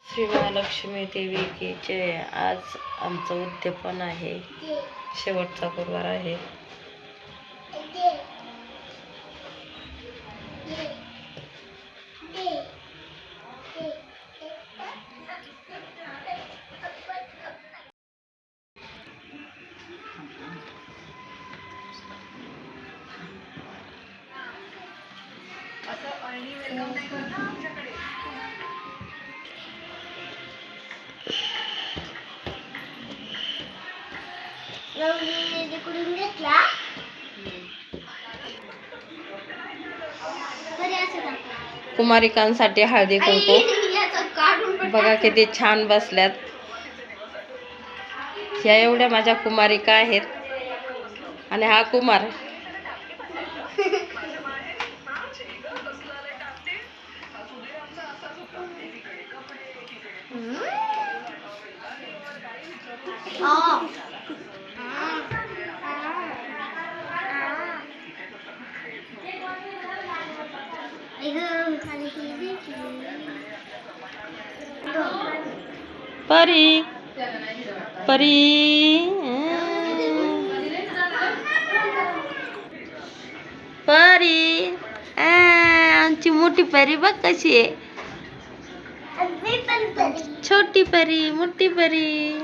श्री महालक्ष्मी देवी की जय। आज आमचं उद्यापन आहे, शेवटचा गुरुवार आहे. कुमारिकांसाठी हळदी कुंकू बघा किती छान बसल्यात. ह्या एवढ्या माझ्या कुमारिका आहेत आणि हा कुमार. परी परी परी आमची मोठी परी बघ कशी आहे. छोटी परी मोठी परी.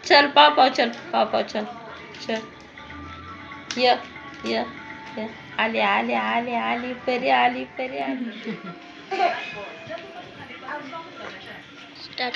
चल पाव चल पाव चल चल. य य य आली आली आली आली परी आली परी आली. स्टार्ट.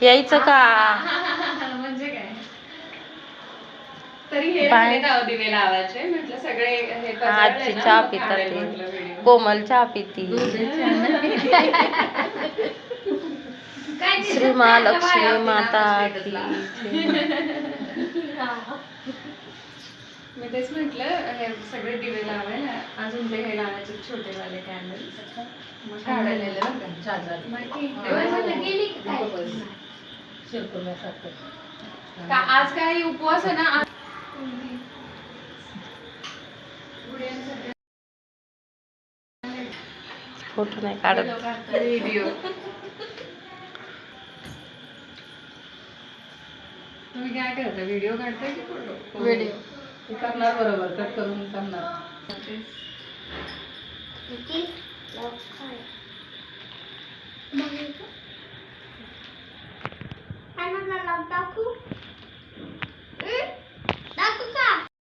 यायचं का म्हणजे काय तरी हे दिवे लावायचे म्हटलं सगळे हे आजी चहा पितात. कोमल चहा पिती. श्री महालक्ष्मी माता की. मी तेच म्हटलं हे सगळे दिवे लावायला अजून ते हे लावायचे छोटे वाले कॅन्डल मग काढलेलं का आज काही उपवास आहे ना. फोटो नाही काढत. व्हिडिओ तुम्ही काय करता व्हिडिओ काढताय की फोटो. व्हिडिओ करणार बरोबर कट करून करणार. टाकू